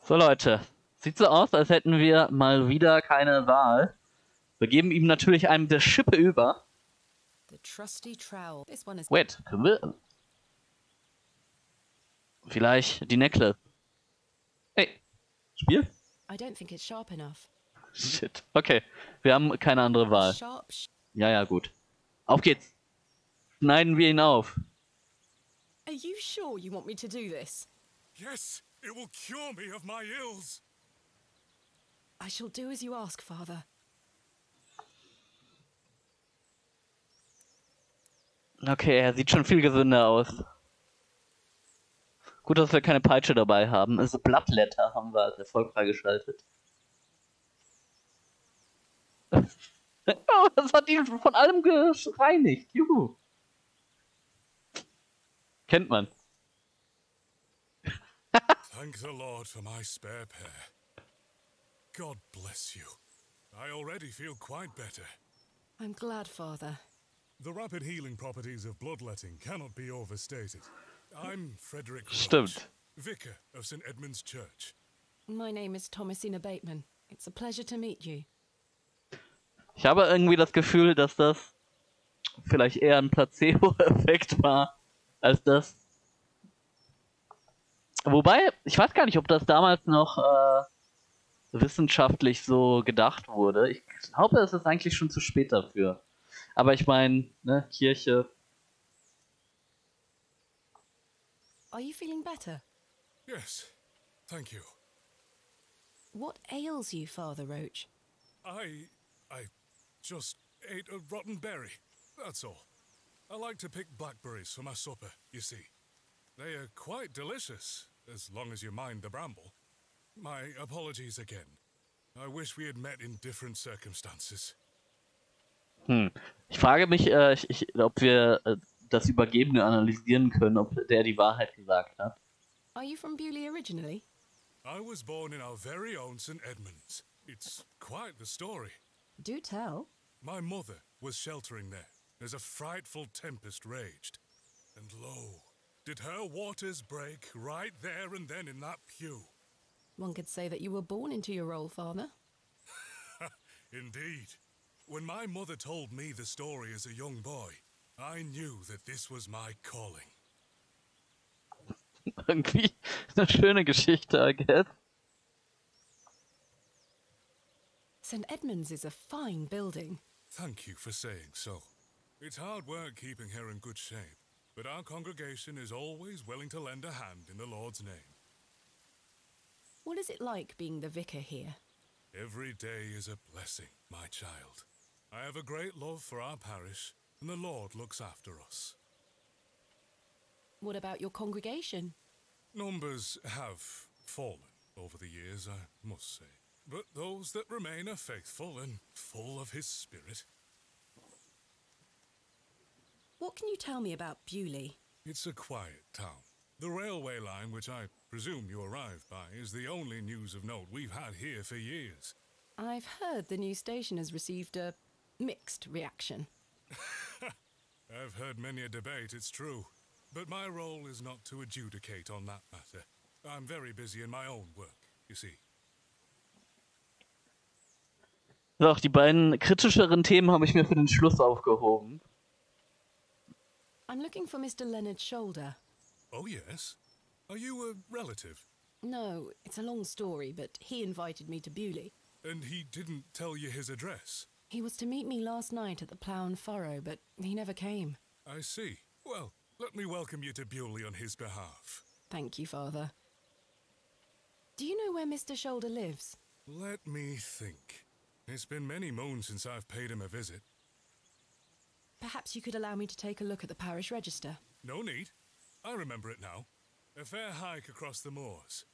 So Leute, sieht so aus, als hätten wir mal wieder keine Wahl. Wir geben ihm natürlich einem der Schippe über. Wait, können wir... Vielleicht die Necklace. Hey, Spiel? Shit, okay. Wir haben keine andere Wahl. Ja, gut. Auf geht's. Schneiden wir ihn auf. Are you sure you want me to do this? Yes, it will cure me of my ills. I shall do as you ask, Father. Okay, er sieht schon viel gesünder aus. Gut, dass wir keine Peitsche dabei haben. Also Bloodletter haben wir als Erfolg freigeschaltet. Oh, das hat ihn von allem gereinigt. Juhu. Kennt man. Thank the Lord for my spare pair. God bless you. I already feel quite better. I'm glad, Father. The rapid healing properties of bloodletting cannot be overstated. I'm Frederick Roach, Stimmt. Vicar of St. Edmund's Church. My name is Thomasina Bateman. It's a pleasure to meet you. Ich habe irgendwie das Gefühl, dass das vielleicht eher ein Placebo-Effekt war, als das. Wobei, ich weiß gar nicht, ob das damals noch wissenschaftlich so gedacht wurde. Ich glaube, es ist eigentlich schon zu spät dafür. Aber ich meine, ne, Kirche. Are you feeling better? Yes, thank you. What ails you, Father Roach? I just ate a rotten berry, that's all. I like to pick blackberries for my supper, you see. They are quite delicious, as long as you mind the bramble. My apologies again. I wish we had met in different circumstances. Ich frage mich, ob wir das Übergebene analysieren können, ob der die Wahrheit gesagt hat. Are you from Bewley originally? I was born in our very own St. Edmunds. It's quite the story. Do tell. My mother was sheltering there as a frightful tempest raged. And lo, did her waters break right there and then in that pew. One could say that you were born into your role, Father. Indeed. When my mother told me the story as a young boy, I knew that this was my calling. Irgendwie eine schöne Geschichte, I guess. St. Edmund's is a fine building. Thank you for saying so. It's hard work keeping her in good shape, but our congregation is always willing to lend a hand in the Lord's name. What is it like being the vicar here? Every day is a blessing, my child. I have a great love for our parish, and the Lord looks after us. What about your congregation? Numbers have fallen over the years, I must say. But those that remain are faithful and full of His Spirit. What can you tell me about Bewley? It's a quiet town. The railway line, which I presume you arrived by, is the only news of note we've had here for years. I've heard the new station has received a mixed reaction. I've heard many a debate, it's true. But my role is not to adjudicate on that matter. I'm very busy in my own work, you see. So, die beiden kritischeren Themen habe ich mir für den Schluss aufgehoben. I'm looking for Mr. Leonard Shoulder. Oh, yes? Are you a relative? No, it's a long story, but he invited me to Bewley. And he didn't tell you his address? He was to meet me last night at the Plough and Furrow, but he never came. I see. Well, let me welcome you to Bewley on his behalf. Thank you, Father. Do you know where Mr. Shoulder lives? Let me think. It's been many moons since I've paid him a visit. Perhaps you could allow me to take a look at the parish register. No need. I remember it now. A fair hike across the moors.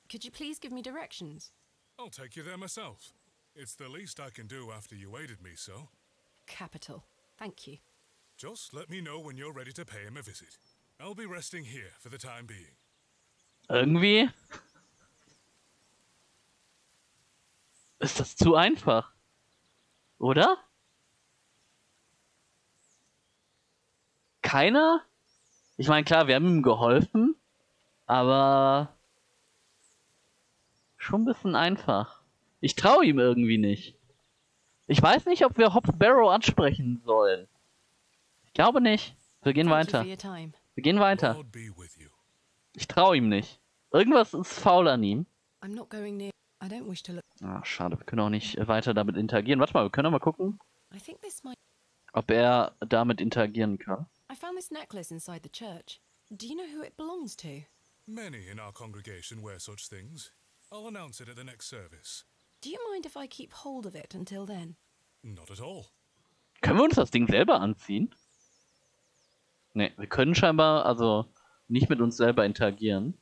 Could you please give me directions? I'll take you there myself. It's the least I can do after you aided me so. Capital. Thank you. Just let me know when you're ready to pay him a visit. I'll be resting here for the time being. Irgendwie ist das zu einfach, oder? Keiner? Ich meine, klar, wir haben ihm geholfen, aber schon ein bisschen einfach. Ich traue ihm irgendwie nicht. Ich weiß nicht, ob wir Hobbs Barrow ansprechen sollen. Ich glaube nicht. Wir gehen Thank you for weiter. your time. Wir gehen weiter. Lord be with you. Ich traue ihm nicht. Irgendwas ist faul an ihm. I'm not going near. I don't wish to look. Ah, schade, wir können auch nicht weiter damit interagieren. Warte mal, wir können doch mal gucken, I think this might. ob er damit interagieren kann. I found this necklace inside the church. Do you know who it belongs to? Many in our congregation wear such things. I'll announce it at the next service. Do you mind if I keep hold of it until then? Not at all. Können wir uns das Ding selber anziehen? Ne, wir können scheinbar also nicht mit uns selber interagieren.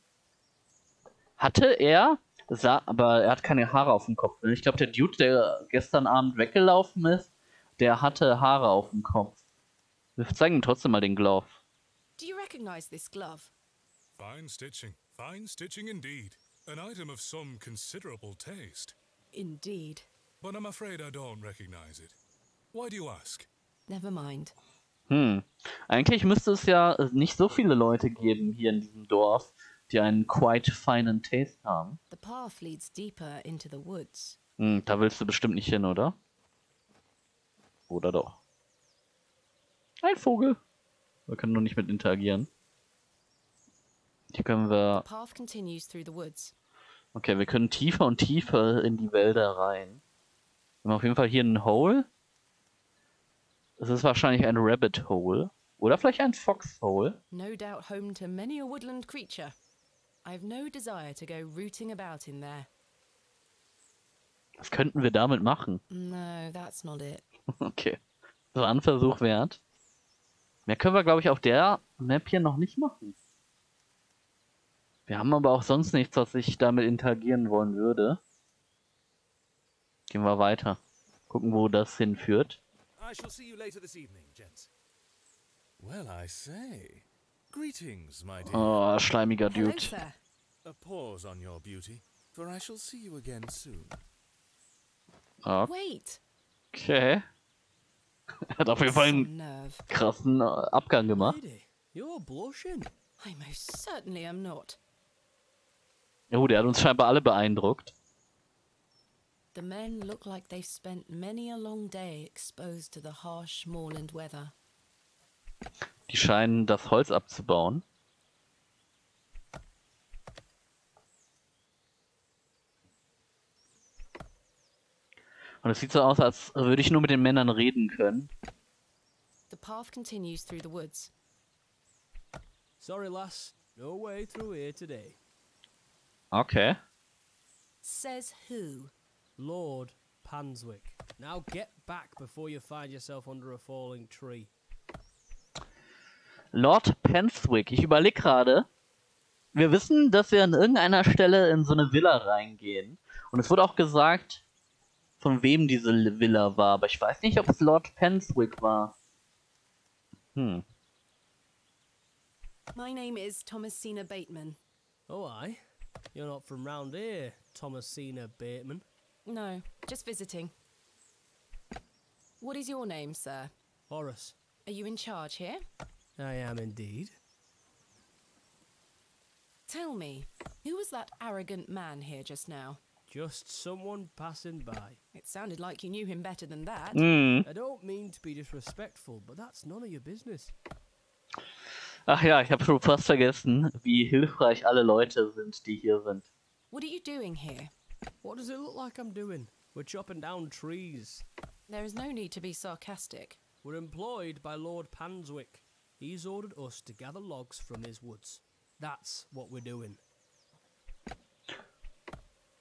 Hatte er, aber er hat keine Haare auf dem Kopf. Ich glaube, der Dude, der gestern Abend weggelaufen ist, der hatte Haare auf dem Kopf. Wir zeigen ihm trotzdem mal den Glove. Do you recognize this glove? Fine stitching indeed. An item of some considerable taste. Indeed. But I'm afraid I don't recognize it. Why do you ask? Never mind. Eigentlich müsste es ja nicht so viele Leute geben hier in diesem Dorf, die einen quite finen Taste haben. The path leads deeper into the woods. Da willst du bestimmt nicht hin, oder? Oder doch? Ein Vogel. Wir können nur nicht mit interagieren. Hier können wir... The path continues through the woods. Okay, wir können tiefer und tiefer in die Wälder rein. Wir haben auf jeden Fall hier einen Hole. Es ist wahrscheinlich ein Rabbit Hole. Oder vielleicht ein Fox Hole. No doubt home to many a woodland creature. I have no desire to go rooting about in there. Was könnten wir damit machen? No, that's not it. Okay. So ein Versuch wert. Mehr können wir, glaube ich, auf der Map hier noch nicht machen. Wir haben aber auch sonst nichts, was ich damit interagieren wollen würde. Gehen wir weiter. Gucken, wo das hinführt. I shall see you later this evening, gents. Well, I say. Greetings, my dear. Oh, schleimiger Hello, Dude. sir. A pause on your beauty, for I shall see you again soon. Wait. Okay. Er hat auf jeden Fall Some einen nerve. krassen Abgang gemacht. Lady, you're blushing. I most certainly am not. Ja, der hat uns scheinbar alle beeindruckt. The men look like they've spent many a long day exposed to the harsh moorland weather. Die scheinen das Holz abzubauen. Und es sieht so aus, als würde ich nur mit den Männern reden können. The path continues through the woods. Sorry, lass. No way through here today. Okay. Says who? Lord Panswick. Now get back before you find yourself under a falling tree. Lord Panswick. Ich überlege gerade. Wir wissen, dass wir an irgendeiner Stelle in so eine Villa reingehen. Und es wurde auch gesagt, von wem diese Villa war. Aber ich weiß nicht, ob es Lord Panswick war. My name is Thomasina Bateman. Oh, aye. You're not from round here, Thomasina Bateman. No, just visiting. What is your name, sir? Horace. Are you in charge here? I am indeed. Tell me, who was that arrogant man here just now? Just someone passing by. It sounded like you knew him better than that. I don't mean to be disrespectful, but that's none of your business. Ach ja, ich habe schon fast vergessen, wie hilfreich alle Leute sind, die hier sind. What are you doing here? What does it look like I'm doing? We're chopping down trees. There is no need to be sarcastic. We're employed by Lord Panswick. He's ordered us to gather logs from his woods. That's what we're doing.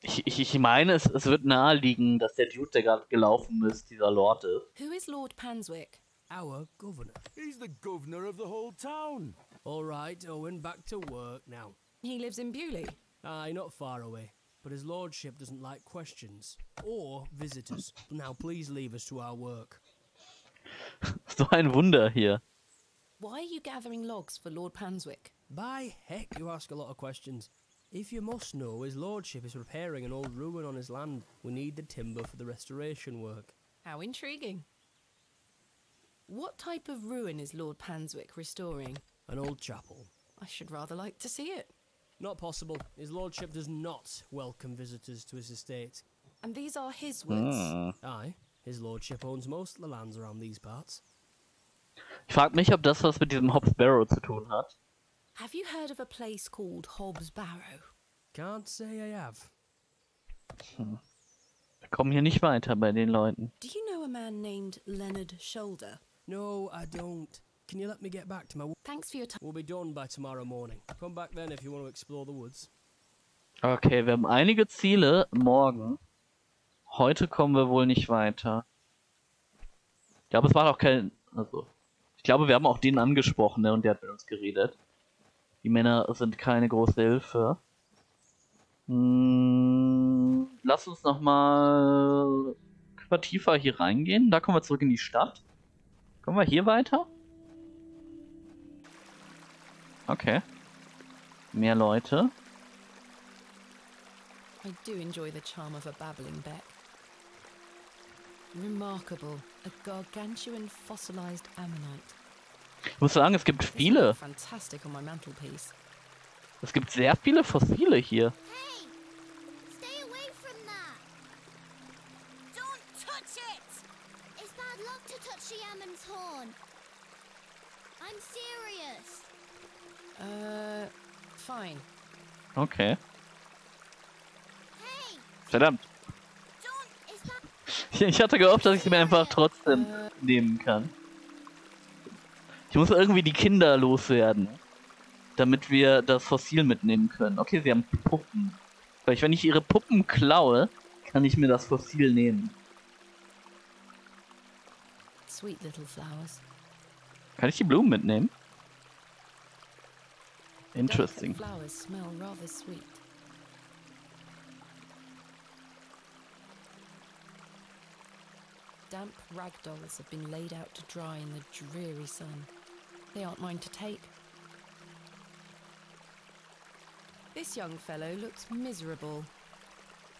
Ich meine, es wird naheliegen, dass der Dude, der gerade gelaufen ist, dieser Lord ist. Who is Lord Panswick? Our governor. He's the governor of the whole town. All right, Owen, back to work now. He lives in Bewley. Aye, not far away. But his lordship doesn't like questions. Or visitors. Now please leave us to our work. So ein Wunder hier. Why are you gathering logs for Lord Panswick? By heck, you ask a lot of questions. If you must know, his lordship is repairing an old ruin on his land. We need the timber for the restoration work. How intriguing. What type of ruin is Lord Panswick restoring? An old chapel. I should rather like to see it. Not possible. His lordship does not welcome visitors to his estate. And these are his woods. Aye, his lordship owns most of the lands around these parts. Ich frage mich, ob das was mit diesem Hobbs Barrow zu tun hat. Have you heard of a place called Hobbs Barrow? Can't say I have. Wir kommen hier nicht weiter bei den Leuten. Do you know a man named Leonard Shoulder? No, I don't. Can you let me get back to my... Thanks for your time. We'll be done by tomorrow morning. Come back then if you want to explore the woods. Okay, wir haben einige Ziele morgen. Heute kommen wir wohl nicht weiter. Ich glaube, es war doch kein... Also, ich glaube, wir haben auch den angesprochen, ne? Und der hat mit uns geredet. Die Männer sind keine große Hilfe. Lass uns nochmal tiefer hier reingehen. Da kommen wir zurück in die Stadt. Kommen wir hier weiter? Okay. Mehr Leute. I do enjoy the charm of a babbling beck. Remarkable. A gargantuan fossilized ammonite. Ich muss sagen, es gibt This would viele. look fantastic on my mantelpiece. Es gibt sehr viele Fossile hier. Hey! Stay away from that! Don't touch it! It's bad luck to touch the Ammon's horn. I'm serious. Fine. Okay. Hey! Verdammt. Don't... It's bad... Ich hatte gehofft, dass ich sie mir einfach trotzdem nehmen kann. Ich muss irgendwie die Kinder loswerden, damit wir das Fossil mitnehmen können. Okay, sie haben Puppen. Vielleicht, wenn ich ihre Puppen klaue, kann ich mir das Fossil nehmen. Sweet little flowers. Kann ich die Blumen mitnehmen? Delicate Interesting. flowers smell rather sweet. Damp ragdolls have been laid out to dry in the dreary sun. They aren't mine to take. This young fellow looks miserable.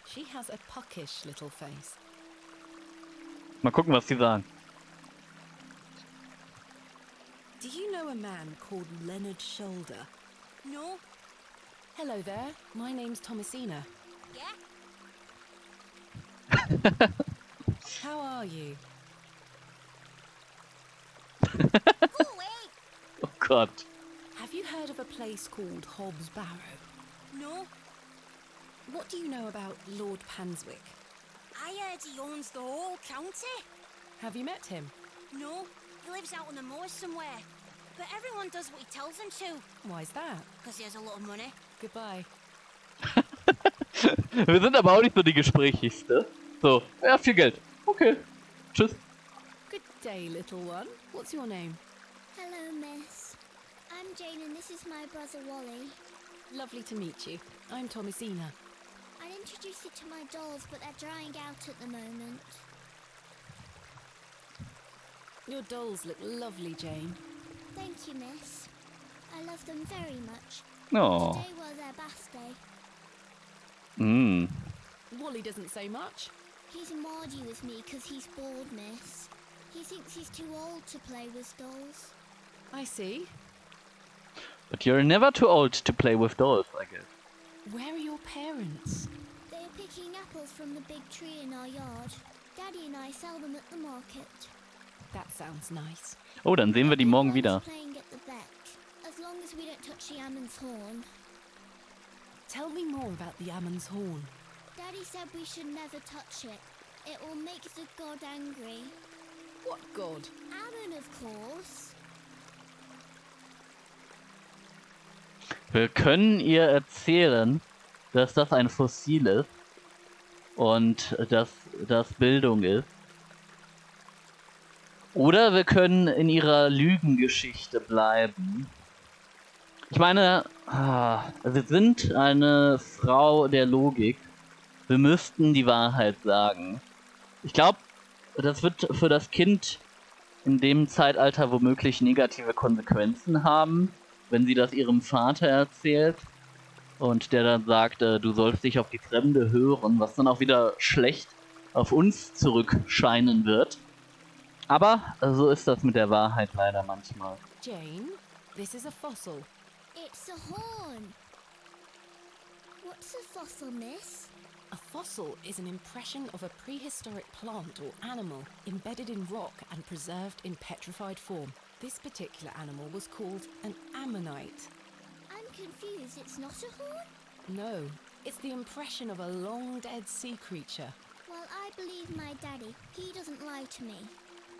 She has a puckish little face. Mal gucken, was die sagen. Do you know a man called Leonard Shoulder? No? Hello there, my name's Thomasina. Yeah? How are you? Go away! Oh Gott. Have you heard of a place called Hobbs Barrow? No? What do you know about Lord Panswick? I heard he owns the whole county. Have you met him? No? He lives out on the moors somewhere. But everyone does what he tells them to. Why's that? Because he has a lot of money. Goodbye. Wir sind aber auch nicht so die Gesprächigste. So, er hat viel Geld. Okay. Tschüss. Good day, little one. What's your name? Hello, miss. I'm Jane and this is my brother Wally. Lovely to meet you. I'm Thomasina. I'd introduce you to my dolls, but they're drying out at the moment. Your dolls look lovely, Jane. Thank you, miss. I love them very much. Oh. Today was their birthday. Wally doesn't say much. He's mardy with me because he's bored, miss. He thinks he's too old to play with dolls. I see. But you're never too old to play with dolls, I guess. Where are your parents? They are picking apples from the big tree in our yard. Daddy and I sell them at the market. That sounds nice. Oh, dann sehen wir die morgen wieder. Everyone's playing at the beck, as long as we don't touch the Ammon's horn. Tell me more about the Ammon's horn. Daddy said we should never touch it. It will make the god angry. What god? Ammon, of course. Wir können ihr erzählen, dass das ein Fossil ist und dass das Bildung ist. Oder wir können in ihrer Lügengeschichte bleiben. Ich meine, wir sind eine Frau der Logik. Wir müssten die Wahrheit sagen. Ich glaube, das wird für das Kind in dem Zeitalter womöglich negative Konsequenzen haben, wenn sie das ihrem Vater erzählt und der dann sagt, du sollst dich auf die Fremde hören, was dann auch wieder schlecht auf uns zurückscheinen wird. Aber so ist das mit der Wahrheit leider manchmal. Jane, this is a fossil. It's a horn. What's a fossil, miss? A fossil is an impression of a prehistoric plant or animal embedded in rock and preserved in petrified form. This particular animal was called an ammonite. I'm confused. It's not a horn? No, it's the impression of a long-dead sea creature. Well, I believe my daddy. He doesn't lie to me.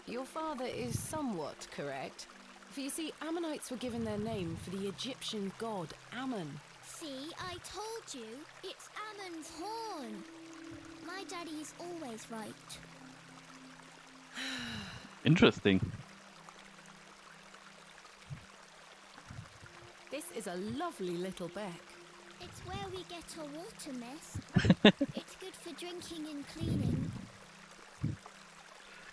Your father is somewhat correct. For you see, ammonites were given their name for the Egyptian god Ammon. See, I told you. It's Ammon's horn. My daddy is always right. Interesting. This is a lovely little beck. It's where we get our water, miss. It's good for drinking and cleaning.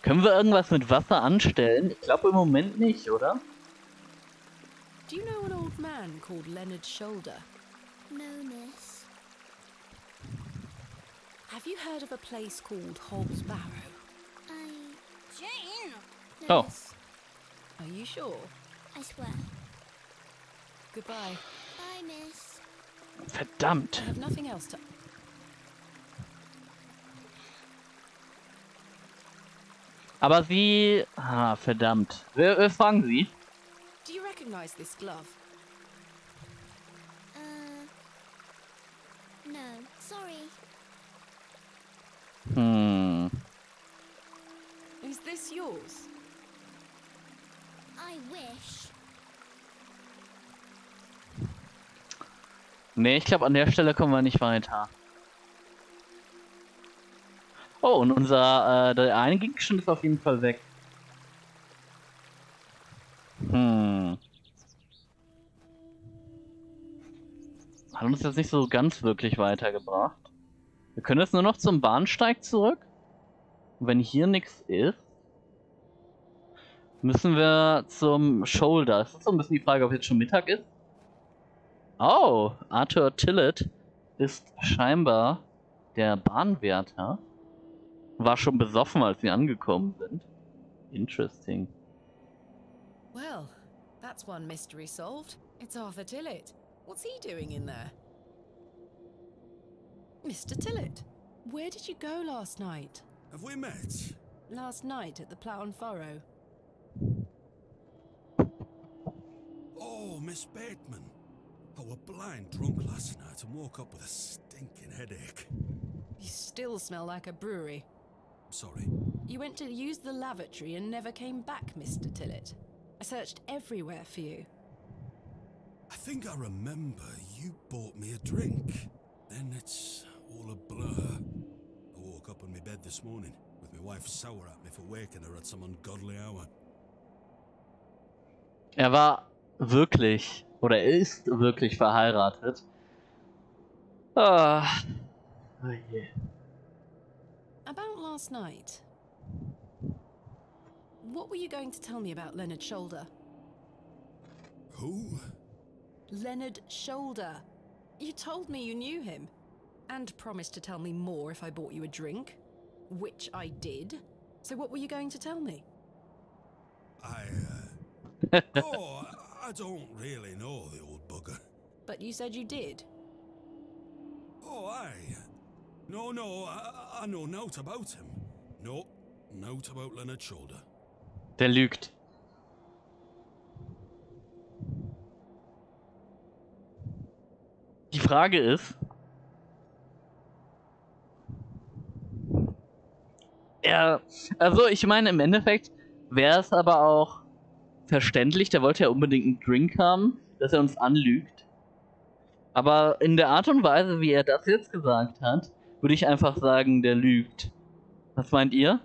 Können wir irgendwas mit Wasser anstellen? Ich glaube im Moment nicht, oder? Do you know an old man called Leonard Shoulder? No, miss. Have you heard of a place called Hobbs Barrow? Jane! Oh. Miss. Are you sure? I swear. Goodbye. Bye, miss. Verdammt. I have nothing else to... Aber sie... Ah, verdammt. Wir fragen sie. Do you recognize this glove? No. Sorry. Is this yours? I wish. Nee, ich glaube, an der Stelle kommen wir nicht weiter. Oh, und unser, der eine Gegenstand ist auf jeden Fall weg. Hat uns jetzt nicht so ganz wirklich weitergebracht. Wir können jetzt nur noch zum Bahnsteig zurück. Und wenn hier nichts ist, müssen wir zum Shoulder. Es ist so ein bisschen die Frage, ob jetzt schon Mittag ist. Oh, Arthur Tillett ist scheinbar der Bahnwärter. War schon besoffen, als wir angekommen sind. Interesting. Well, that's one mystery solved. It's Arthur Tillett. What's he doing in there? Mr. Tillett, where did you go last night? Have we met? Last night at the Plough and Furrow. Oh, Miss Bateman. I was blind drunk last night and woke up with a stinking headache. You still smell like a brewery. Sorry. You went to use the lavatory and never came back, Mr. Tillett. I searched everywhere for you. I think I remember you bought me a drink. Then it's all a blur. I woke up in my bed this morning with my wife sour at me for waking her at some ungodly hour. Er war wirklich, oder er ist wirklich verheiratet. Ah. Oh je. About last night. What were you going to tell me about Leonard Shoulder? Who? Leonard Shoulder. You told me you knew him. And promised to tell me more if I bought you a drink. Which I did. So what were you going to tell me? Oh, I don't really know the old bugger. But you said you did. Oh, aye. No, I know naught about him. No, naught about Leonard Shoulder. Der lügt. Die Frage ist, also ich meine im Endeffekt wäre es aber auch verständlich, der wollte ja unbedingt einen Drink haben, dass er uns anlügt. Aber in der Art und Weise, wie er das jetzt gesagt hat, würde ich einfach sagen, der lügt. Was meint ihr?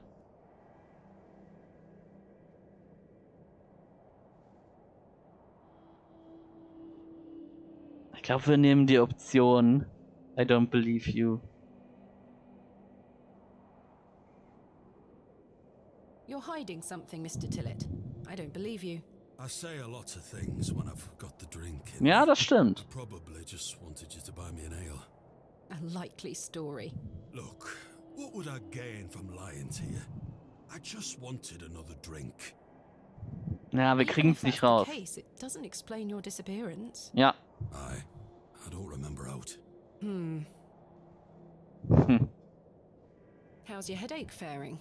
Ich glaube, wir nehmen die Option I don't believe you. You're hiding something, Mr. Tillett. I don't believe you. I say a lot of things when I've got the drink in. Ja, das stimmt. I probably just wanted you to buy me an ale. A likely story. Look, what would I gain from lying to you? I just wanted another drink. Ja, wir kriegen es nicht raus. Case, it doesn't explain your disappearance. Ja. I don't remember out. Hmm. Hm. How's your headache faring?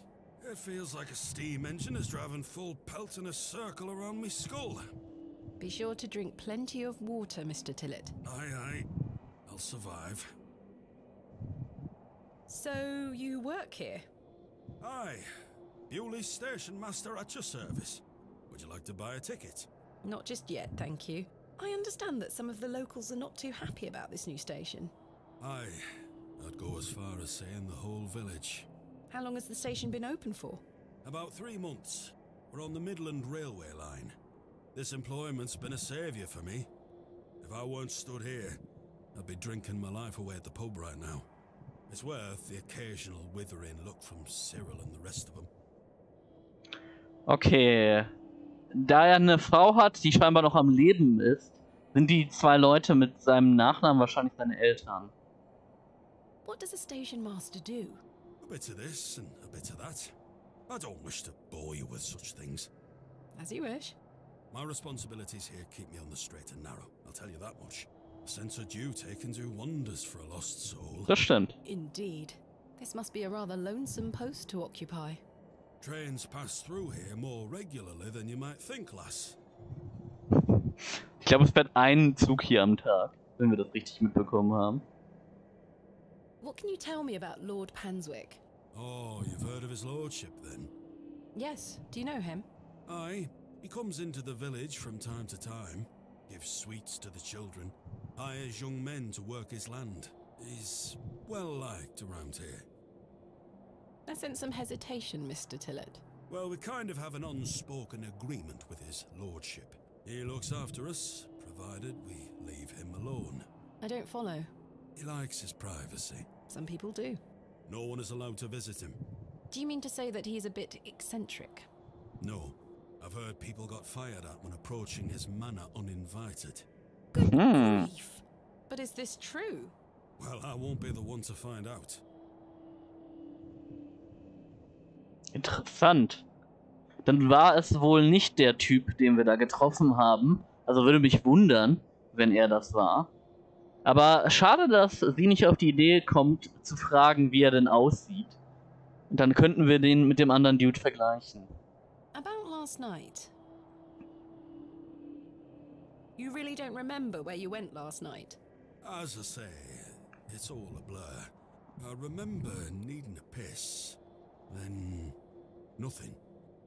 It feels like a steam engine is driving full pelt in a circle around me skull. Be sure to drink plenty of water, Mr. Tillett. Aye, aye. I'll survive. So, you work here? Aye. Bewley Station Master at your service. Would you like to buy a ticket? Not just yet, thank you. I understand that some of the locals are not too happy about this new station. Aye. I'd go as far as saying the whole village. How long has the station been open for? About 3 months. We're on the Midland Railway line. This employment's been a saviour for me. If I weren't stood here, I'd be drinking my life away at the pub right now. It's worth the occasional withering look from Cyril and the rest of them. Okay. Da er eine Frau hat, die scheinbar noch am Leben ist, sind die 2 Leute mit seinem Nachnamen wahrscheinlich seine Eltern. What does a station master do? A bit of this and a bit of that. I don't wish to bore you with such things. As you wish. My responsibilities here keep me on the straight and narrow, I'll tell you that much. A sense of duty can do wonders for a lost soul. Das stimmt. Indeed. This must be a rather lonesome post to occupy. Trains pass through here more regularly than you might think, lass. Ich glaube, es fährt ein Zug hier am Tag, wenn wir das richtig mitbekommen haben. What can you tell me about Lord Panswick? Oh, you've heard of his lordship, then? Yes, do you know him? Aye, he comes into the village from time to time, gives sweets to the children, hires young men to work his land. He's well liked around here. I sense some hesitation, Mr. Tillett. Well, we kind of have an unspoken agreement with his lordship. He looks after us, provided we leave him alone. I don't follow. He likes his privacy. Some people do. No one is allowed to visit him. Do you mean to say that he's a bit eccentric? No. I've heard people got fired at when approaching his manor uninvited. Good Hmm. grief. But is this true? Well, I won't be the one to find out. Interessant. Dann war es wohl nicht der Typ, den wir da getroffen haben. Also würde mich wundern, wenn er das war. Aber schade, dass sie nicht auf die Idee kommt, zu fragen, wie er denn aussieht. Und dann könnten wir den mit dem anderen Dude vergleichen. About last night. You really don't remember where you went last night? As I say, it's all a blur. I remember needing a piss. Then nothing.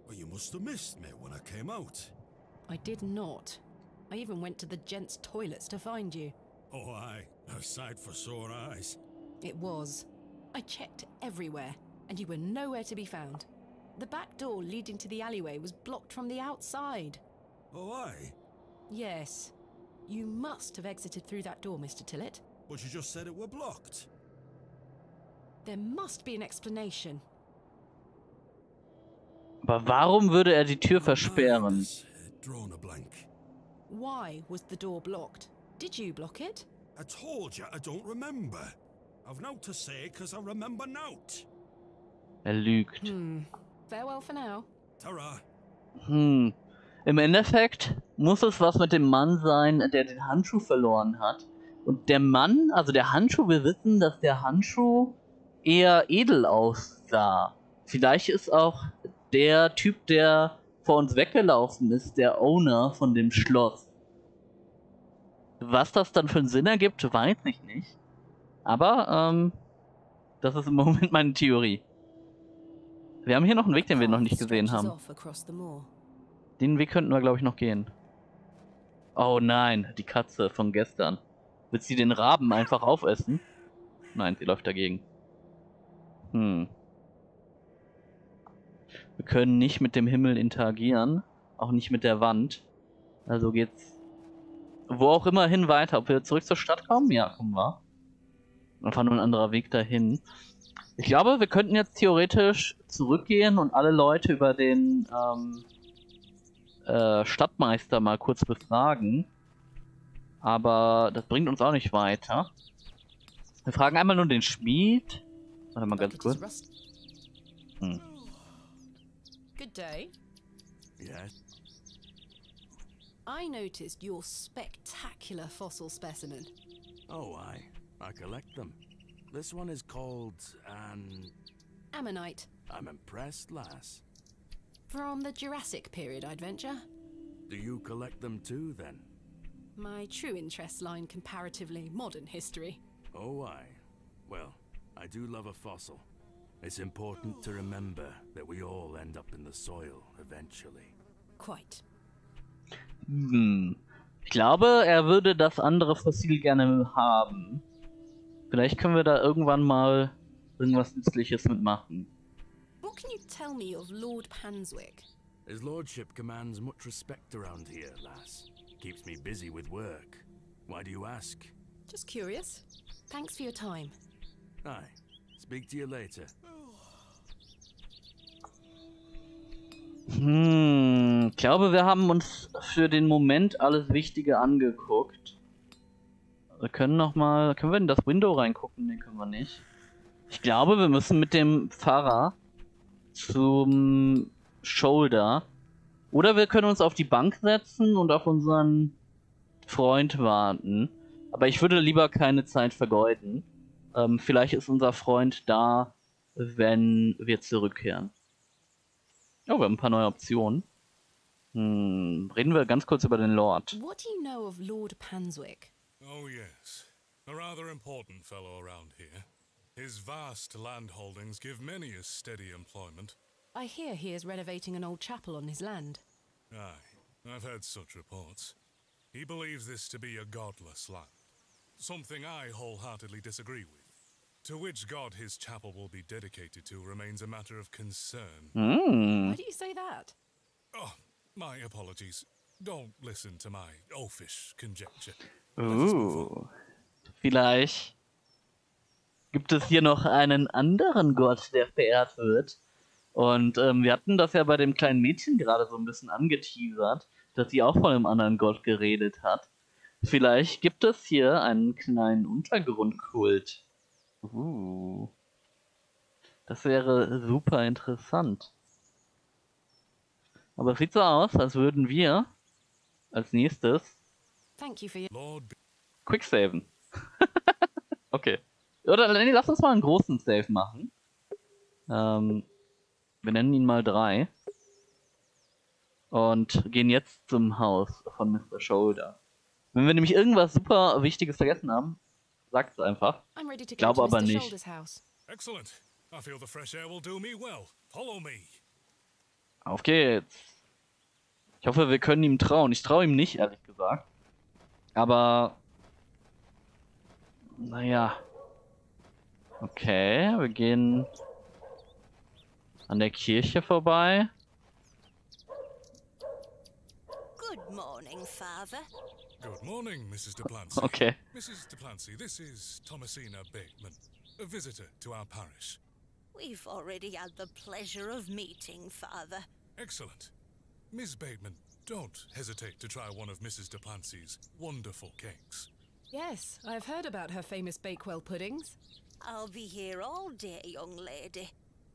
Well, you must have missed me when I came out. I did not. I even went to the gents' toilets to find you. Oh, aye. A sight for sore eyes. It was. I checked everywhere, and you were nowhere to be found. The back door leading to the alleyway was blocked from the outside. Oh, aye. Yes. You must have exited through that door, Mr. Tillett. But you just said it were blocked. There must be an explanation. Aber warum würde er die Tür My versperren? mind has, drawn a blank. Why was the door blocked? Did you block it? I told you I don't remember. I've naught to say 'cause I remember naught. Er lügt. Farewell for now. Ta-ra. Im Endeffekt muss es was mit dem Mann sein, der den Handschuh verloren hat. Und der Mann, also der Handschuh, wir wissen, dass der Handschuh eher edel aussah. Vielleicht ist auch der Typ, der vor uns weggelaufen ist, der Owner von dem Schloss. Was das dann für einen Sinn ergibt, weiß ich nicht. Aber, das ist im Moment meine Theorie. Wir haben hier noch einen Weg, den wir noch nicht gesehen Stretches haben. off across the moor. Den Weg könnten wir, glaube ich, noch gehen. Oh nein, die Katze von gestern. Wird sie den Raben einfach aufessen? Nein, sie läuft dagegen. Wir können nicht mit dem Himmel interagieren. Auch nicht mit der Wand. Also geht's wo auch immer hin weiter. Ob wir zurück zur Stadt kommen? Ja, kommen wir. Einfach nur ein anderer Weg dahin. Ich glaube, wir könnten jetzt theoretisch zurückgehen und alle Leute über den Stadtmeister mal kurz befragen. Aber das bringt uns auch nicht weiter. Wir fragen einmal nur den Schmied. Warte mal ganz kurz. Good day. Yes. I noticed your spectacular fossil specimen. Oh, I collect them. This one is called Ammonite. I'm impressed, lass. From the Jurassic period, I'd venture. Do you collect them too, then? My true interests lie in comparatively modern history. Oh, aye. Well, I do love a fossil. It's important to remember that we all end up in the soil eventually. Quite. Ich glaube, er würde das andere Fossil gerne haben. Vielleicht können wir da irgendwann mal irgendwas Nützliches mitmachen. What can you tell me of Lord Panswick? His lordship commands much respect around here, lass. Keeps me busy with work. Why do you ask? Just curious. Thanks for your time. Aye. Speak to you later. Ich glaube, wir haben uns für den Moment alles Wichtige angeguckt. Wir können können wir in das Window reingucken? Ne, können wir nicht. Ich glaube, wir müssen mit dem Pfarrer zum Shoulder. Oder wir können uns auf die Bank setzen und auf unseren Freund warten. Aber ich würde lieber keine Zeit vergeuden. Vielleicht ist unser Freund da, wenn wir zurückkehren. Oh, wir haben ein paar neue Optionen. Reden wir ganz kurz über den Lord. What do you know of Lord Panswick? Oh, yes. A rather important fellow around here. His vast land holdings give many a steady employment. I hear he is renovating an old chapel on his land. Aye, I've heard such reports. He believes this to be a godless land. Something I wholeheartedly disagree with. To which god his chapel will be dedicated to remains a matter of concern. Why do you say that? Oh, my apologies. Don't listen to my oafish conjecture. Vielleicht gibt es hier noch einen anderen Gott, der verehrt wird. Und wir hatten das ja bei dem kleinen Mädchen gerade so ein bisschen angeteasert, dass sie auch von einem anderen Gott geredet hat. Vielleicht gibt es hier einen kleinen Untergrundkult. Das wäre super interessant. Aber es sieht so aus, als würden wir als nächstes Thank you for your... Lord Quicksaven. Okay. Oder nee, lass uns mal einen großen Save machen. Wir nennen ihn mal 3. Und gehen jetzt zum Haus von Mr. Shoulder. Wenn wir nämlich irgendwas super Wichtiges vergessen haben, sagt's einfach. I'm ready to go Glaube to aber Mr. nicht. Shoulder's house. Excellent. I feel the fresh air will do me well. Follow me. Auf geht's. Ich hoffe, wir können ihm trauen. Ich traue ihm nicht, ehrlich gesagt. Aber... Naja. Okay, wir gehen an der Kirche vorbei. Good morning, Father. Good morning, Mrs. Duplancy. Okay. Mrs. Duplancy, this is Thomasina Bateman, a visitor to our parish. We've already had the pleasure of meeting, Father. Excellent. Miss Bateman, don't hesitate to try one of Mrs. Duplancy's wonderful cakes. Yes, I've heard about her famous Bakewell puddings. I'll be here all day, young lady.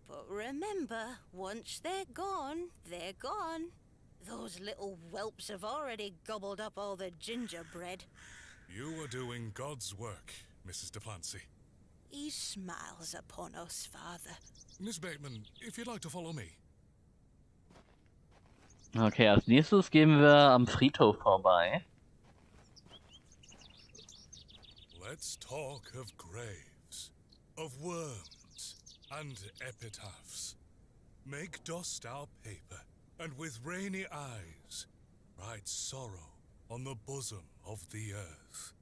But remember, once they're gone, they're gone. Those little whelps have already gobbled up all the gingerbread. You are doing God's work, Mrs. Duplancy. He smiles upon us, Father. Miss Bateman, if you'd like to follow me. Okay, als nächstes gehen wir am Friedhof vorbei. Let's talk of graves, of worms, and epitaphs. Make dust our paper, and with rainy eyes, write sorrow on the bosom of the earth.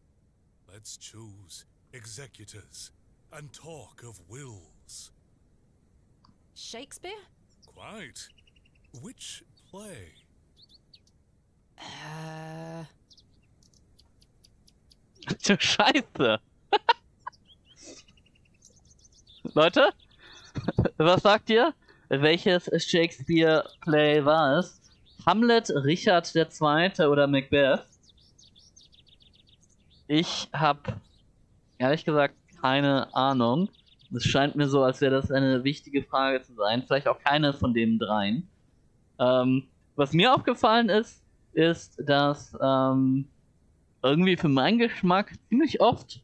Let's choose executors, and talk of wills. Shakespeare? Quite. Which play? Du Scheiße! Leute, was sagt ihr? Welches Shakespeare-Play war es? Hamlet, Richard II. Oder Macbeth? Ich habe ehrlich gesagt keine Ahnung. Es scheint mir so, als wäre das eine wichtige Frage zu sein. Vielleicht auch keine von den dreien. Was mir aufgefallen ist, dass irgendwie für meinen Geschmack ziemlich oft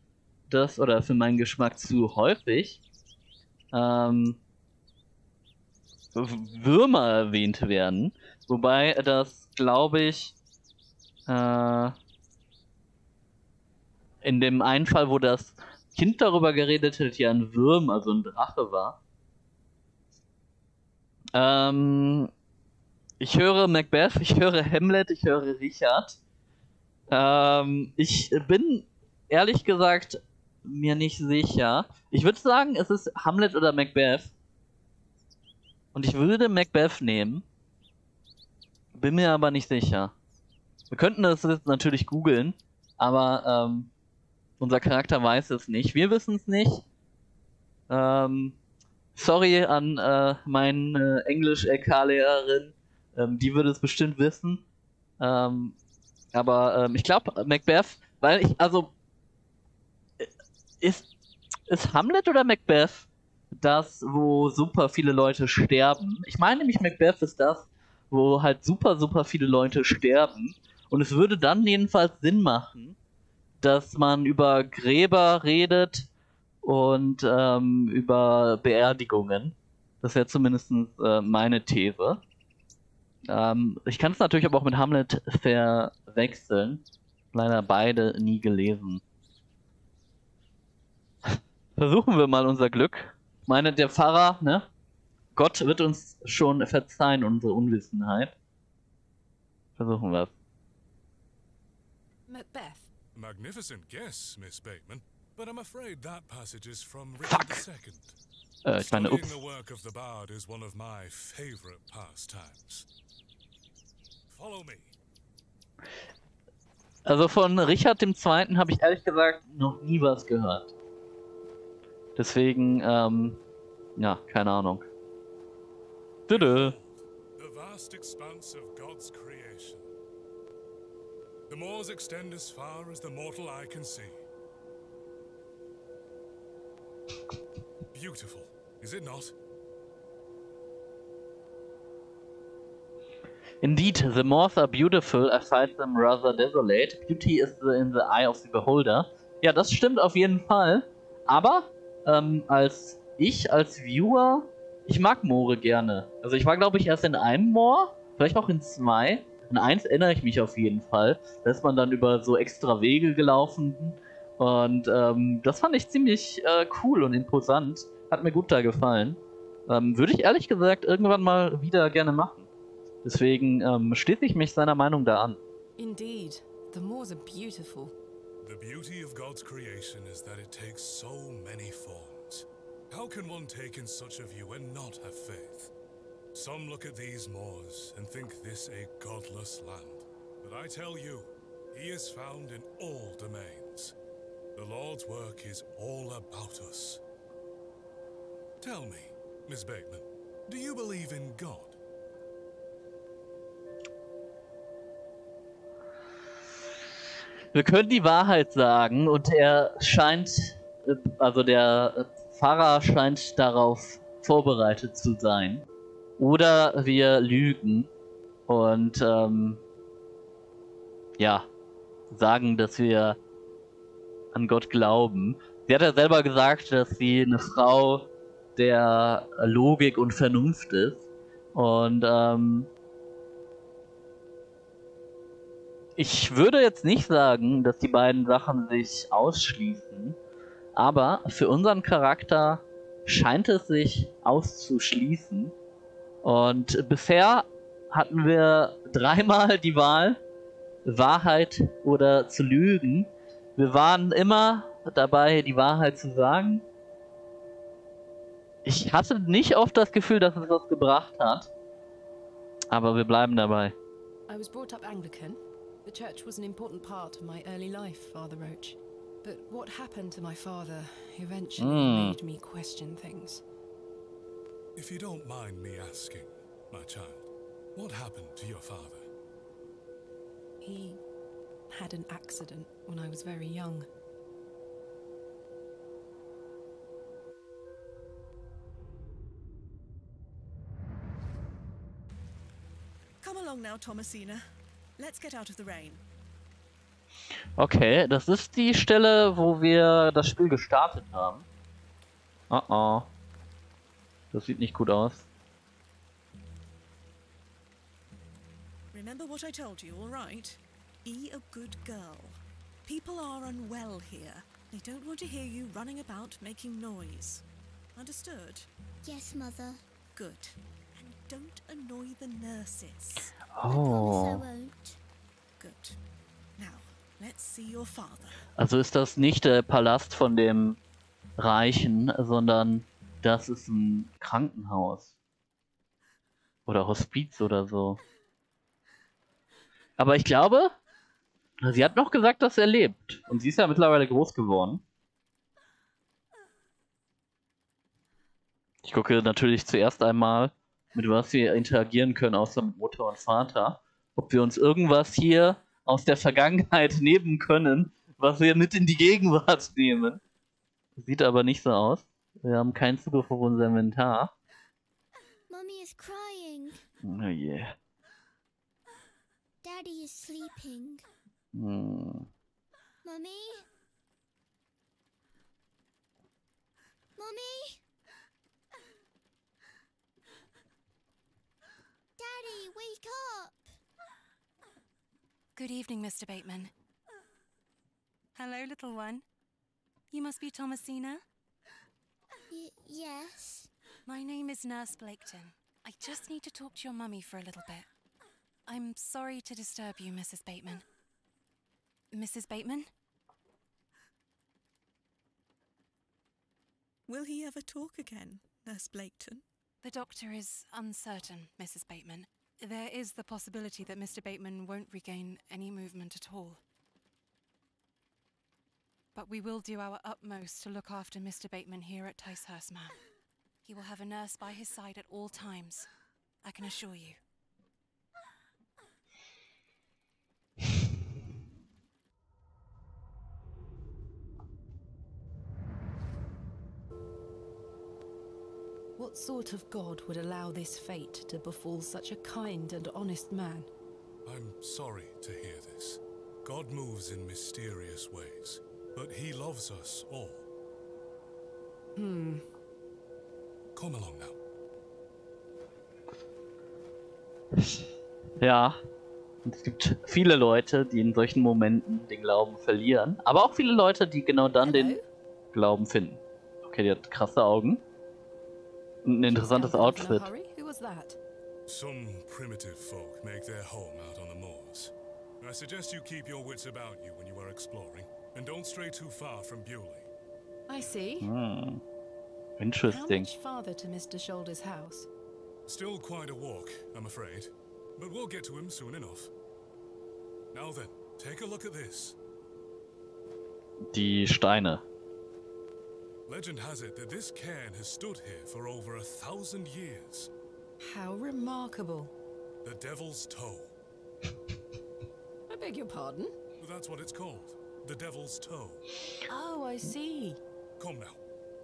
dass, oder für meinen Geschmack zu häufig, Würmer erwähnt werden. Wobei das, glaube ich, in dem einen Fall, wo das Kind darüber geredet hat, ja ein Wurm, also ein Drache war. Ich höre Macbeth, ich höre Hamlet, ich höre Richard. Ich bin ehrlich gesagt mir nicht sicher. Ich würde sagen, es ist Hamlet oder Macbeth. Und ich würde Macbeth nehmen. Bin mir aber nicht sicher. Wir könnten das jetzt natürlich googeln, aber unser Charakter weiß es nicht. Wir wissen es nicht. Sorry an meine Englisch-LK-Lehrerin. Die würde es bestimmt wissen. Aber ich glaube Macbeth, weil ich, also ist Hamlet oder Macbeth das, wo super viele Leute sterben? Ich meine nämlich Macbeth ist das, wo halt super viele Leute sterben. Und es würde dann jedenfalls Sinn machen, dass man über Gräber redet und über Beerdigungen. Das wäre zumindest meine These. Ich kann es natürlich aber auch mit Hamlet verwechseln. Leider beide nie gelesen. Versuchen wir mal unser Glück. Ich meine, der Pfarrer, ne? Gott wird uns schon verzeihen, unsere Unwissenheit. Versuchen wir es. Macbeth. Magnificent guess, Miss Bateman, but I'm afraid that passage is from Richard II. Ich meine, Studying ups. the work of the bard is one of my favorite pastimes. Follow me. Also von Richard II. Habe ich ehrlich gesagt noch nie was gehört. Deswegen, ja, keine Ahnung. Tüdö. The vast expanse of God's creation. The moors extend as far as the mortal eye can see. Beautiful, is it not? Indeed, the moors are beautiful, I find them rather desolate. Beauty is in the eye of the beholder. Ja, das stimmt auf jeden Fall. Aber, als Viewer, ich mag Moore gerne. Also ich war, glaube ich, erst in einem Moor, vielleicht auch in 2. An eins erinnere ich mich auf jeden Fall. Da ist man dann über so extra Wege gelaufen. Und das fand ich ziemlich cool und imposant. Hat mir gut da gefallen. Würde ich ehrlich gesagt irgendwann mal wieder gerne machen. Deswegen schließe ich mich seiner Meinung da an. Indeed, the moors are beautiful. The beauty of God's creation is that it takes so many forms. How can one take in such a view and not have faith? Some look at these moors and think this a godless land. But I tell you, he is found in all domains. The Lord's work is all about us. Tell me, Miss Bateman, do you believe in God? Wir können die Wahrheit sagen und er scheint, also der Pfarrer scheint darauf vorbereitet zu sein. Oder wir lügen und ja, sagen, dass wir an Gott glauben. Sie hat ja selber gesagt, dass sie eine Frau der Logik und Vernunft ist. Und ich würde jetzt nicht sagen, dass die beiden Sachen sich ausschließen, aber für unseren Charakter scheint es sich auszuschließen. Und bisher hatten wir 3-mal die Wahl, Wahrheit oder zu lügen. Wir waren immer dabei, die Wahrheit zu sagen. Ich hatte nicht oft das Gefühl, dass es was gebracht hat, aber wir bleiben dabei. I was brought up Anglican. The church was an important part of my early life, Father Roach. But what happened to my father eventually made me question things. If you don't mind me asking, my child, what happened to your father? He had an accident when I was very young. Come along now, Thomasina. Let's get out of the rain. Okay, das ist die Stelle, wo wir das Spiel gestartet haben. Oh oh. Das sieht nicht gut aus. Remember what I told you, all right? Be a good girl. People are unwell here. They don't want to hear you running about making noise. Understood? Yes, Mother. Good. And don't annoy the nurses. I promise I Oh. won't. Good. Now, let's see your father. Also ist das nicht der Palast von dem Reichen, sondern das ist ein Krankenhaus. Oder Hospiz oder so. Aber ich glaube, sie hat noch gesagt, dass er lebt. Und sie ist ja mittlerweile groß geworden. Ich gucke natürlich zuerst einmal, mit was wir interagieren können, außer mit Mutter und Vater. Ob wir uns irgendwas hier aus der Vergangenheit nehmen können, was wir mit in die Gegenwart nehmen. Sieht aber nicht so aus. Wir haben keinen Zugriff auf unser Inventar. Mummy is crying. Oh je. Daddy is sleeping. Hm. Mummy? Mummy? Daddy, wake up! Good evening, Mr. Bateman. Hello, little one. You must be Thomasina? Yes. My name is Nurse Blaketon. I just need to talk to your mummy for a little bit. I'm sorry to disturb you, Mrs. Bateman. Mrs. Bateman? Will he ever talk again, Nurse Blaketon? The doctor is uncertain, Mrs. Bateman. There is the possibility that Mr. Bateman won't regain any movement at all. But we will do our utmost to look after Mr. Bateman here at Ticehurst Manor. He will have a nurse by his side at all times, I can assure you. What sort of god would allow this fate to befall such a kind and honest man? I'm sorry to hear this. God moves in mysterious ways, but he loves us all. Come along now. Ja. Und es gibt viele Leute, die in solchen Momenten den Glauben verlieren. Aber auch viele Leute, die genau dann den Glauben finden. Okay, die hat krasse Augen. Und ein interessantes Outfit. Who was that? Some primitive folk make their home out on the moors. I suggest you keep your wits about you when you are exploring, and don't stray too far from Bewley. I see. Hmm. How Interesting. much farther to Mr. Shoulder's house? Still quite a walk, I'm afraid, but we'll get to him soon enough. Now then, take a look at this. Die Steine. Legend has it that this cairn has stood here for over 1,000 years. How remarkable. The Devil's Toe. I beg your pardon? That's what it's called. The Devil's Toe. Oh, I see. Come now,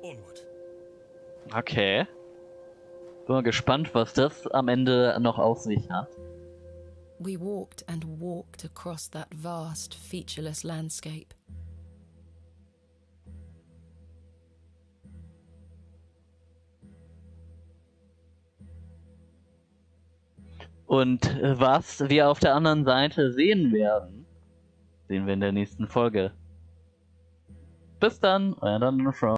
onward. Okay. Bin mal gespannt, was das am Ende noch auf sich hat. We walked and walked across that vast, featureless landscape. Und was wir auf der anderen Seite sehen werden, sehen wir in der nächsten Folge. Bis dann, euer Dungeon Frog.